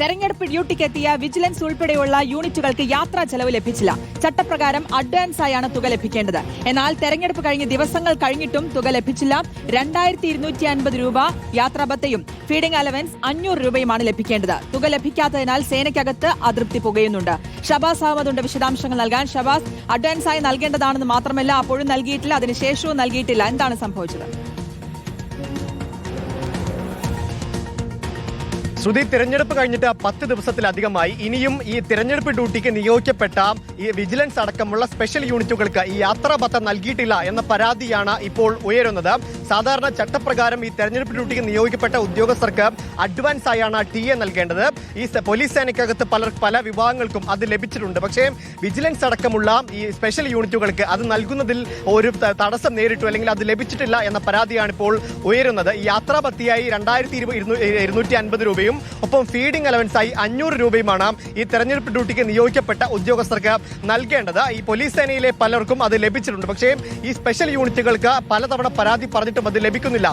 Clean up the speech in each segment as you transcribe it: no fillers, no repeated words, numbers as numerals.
തെരഞ്ഞെടുപ്പ് ഡ്യൂട്ടിക്കെത്തിയ വിജിലൻസ് ഉൾപ്പെടെയുള്ള യൂണിറ്റുകൾക്ക് യാത്രാ ചെലവ് ലഭിച്ചില്ല. ചട്ടപ്രകാരം അഡ്വാൻസായാണ് തുക ലഭിക്കേണ്ടത്. എന്നാൽ തെരഞ്ഞെടുപ്പ് കഴിഞ്ഞ് ദിവസങ്ങൾ കഴിഞ്ഞിട്ടും തുക ലഭിച്ചില്ല. 2250 രൂപ യാത്രാബത്തയും ഫീഡിംഗ് അലവൻസ് 500 രൂപയുമാണ് ലഭിക്കേണ്ടത്. തുക ലഭിക്കാത്തതിനാൽ സേനയ്ക്കകത്ത് അതൃപ്തി പുകയുന്നുണ്ട്. ഷബാസ് അഹമ്മദുണ്ട് വിശദാംശങ്ങൾ നൽകാൻ. ഷബാസ്, അഡ്വാൻസായി നൽകേണ്ടതാണെന്ന് മാത്രമല്ല, അപ്പോഴും നൽകിയിട്ടില്ല, അതിനുശേഷവും നൽകിയിട്ടില്ല. എന്താണ് സംഭവിച്ചത്? ശ്രുതി, തിരഞ്ഞെടുപ്പ് കഴിഞ്ഞിട്ട് 10 ദിവസത്തിലധികമായി. ഇനിയും ഈ തിരഞ്ഞെടുപ്പ് ഡ്യൂട്ടിക്ക് നിയോഗിക്കപ്പെട്ട ഈ വിജിലൻസ് അടക്കമുള്ള സ്പെഷ്യൽ യൂണിറ്റുകൾക്ക് ഈ യാത്രാ ഭത്ത നൽകിയിട്ടില്ല എന്ന പരാതിയാണ് ഇപ്പോൾ ഉയരുന്നത്. സാധാരണ ചട്ടപ്രകാരം ഈ തെരഞ്ഞെടുപ്പ് ഡ്യൂട്ടിക്ക് നിയോഗിക്കപ്പെട്ട ഉദ്യോഗസ്ഥർക്ക് അഡ്വാൻസ് ആയാണ് TA നൽകേണ്ടത്. ഈ പോലീസ് സേനയ്ക്കകത്ത് പല വിഭാഗങ്ങൾക്കും അത് ലഭിച്ചിട്ടുണ്ട്. പക്ഷേ വിജിലൻസ് അടക്കമുള്ള ഈ സ്പെഷ്യൽ യൂണിറ്റുകൾക്ക് അത് നൽകുന്നതിൽ ഒരു തടസ്സം നേരിട്ടു, അല്ലെങ്കിൽ അത് ലഭിച്ചിട്ടില്ല എന്ന പരാതിയാണ് ഇപ്പോൾ ഉയരുന്നത്. ഈ യാത്രാ ഭത്തിയായി 2250 രൂപയും ഒപ്പം ഫീഡിംഗ് അലവൻസായി 500 രൂപയുമാണ് ഈ തെരഞ്ഞെടുപ്പ് ഡ്യൂട്ടിക്ക് നിയോഗിക്കപ്പെട്ട ഉദ്യോഗസ്ഥർക്ക് നൽകേണ്ടത്. ഈ പോലീസ് സേനയിലെ പലർക്കും അത് ലഭിച്ചിട്ടുണ്ട്. പക്ഷേ ഈ സ്പെഷ്യൽ യൂണിറ്റുകൾക്ക് പലതവണ പരാതി പറഞ്ഞിട്ടും അത് ലഭിക്കുന്നില്ല.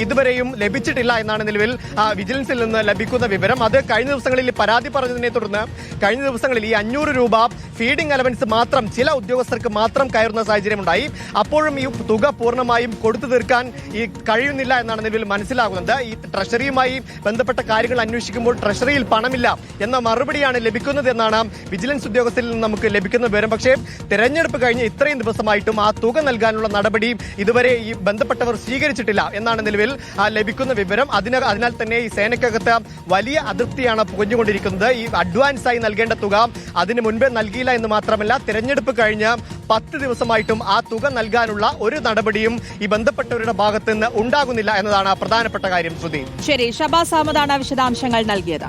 ഇതുവരെയും ലഭിച്ചിട്ടില്ല എന്നാണ് നിലവിൽ വിജിലൻസിൽ നിന്ന് ലഭിക്കുന്ന വിവരം. അത് കഴിഞ്ഞ ദിവസങ്ങളിൽ പരാതി പറഞ്ഞതിനെ തുടർന്ന് കഴിഞ്ഞ ദിവസങ്ങളിൽ ഈ 500 രൂപ ഫീഡിംഗ് അലവൻസ് മാത്രം ചില ഉദ്യോഗസ്ഥർക്ക് മാത്രം കയറുന്ന സാഹചര്യമുണ്ടായി. അപ്പോഴും ഈ തുക പൂർണ്ണമായും കൊടുത്തു തീർക്കാൻ ഈ കഴിയുന്നില്ല എന്നാണ് നിലവിൽ മനസ്സിലാകുന്നത്. ഈ ട്രഷറിയുമായി ബന്ധപ്പെട്ട കാര്യങ്ങൾ അന്വേഷിക്കുമ്പോൾ ട്രഷറിയിൽ പണമില്ല എന്ന മറുപടിയാണ് ലഭിക്കുന്നത് എന്നാണ് വിജിലൻസ് ഉദ്യോഗസ്ഥരിൽ നിന്ന് നമുക്ക് ലഭിക്കുന്ന വിവരം. പക്ഷേ തെരഞ്ഞെടുപ്പ് കഴിഞ്ഞ് ഇത്രയും ദിവസമായിട്ടും ആ തുക നൽകാനുള്ള നടപടി ഇതുവരെ ഈ ബന്ധപ്പെട്ടവർ സ്വീകരിച്ചിട്ടില്ല എന്നാണ് നിലവിൽ ലഭിക്കുന്ന വിവരം. അതിനാൽ തന്നെ ഈ സേനയ്ക്കകത്ത് വലിയ അതൃപ്തിയാണ് പുകഞ്ഞുകൊണ്ടിരിക്കുന്നത്. ഈ അഡ്വാൻസായി നൽകേണ്ട തുക അതിന് മുൻപേ നൽകിയില്ല എന്ന് മാത്രമല്ല, തെരഞ്ഞെടുപ്പ് കഴിഞ്ഞ് 10 ദിവസമായിട്ടും ആ തുക നൽകാനുള്ള ഒരു നടപടിയും ഈ ബന്ധപ്പെട്ടവരുടെ ഭാഗത്ത് നിന്ന് ഉണ്ടാകുന്നില്ല എന്നതാണ് പ്രധാനപ്പെട്ട കാര്യം. ശ്രുതി, ശരി. ഷബാസ് അഹമ്മദാണ് വിശദാംശങ്ങൾ നൽകിയത്.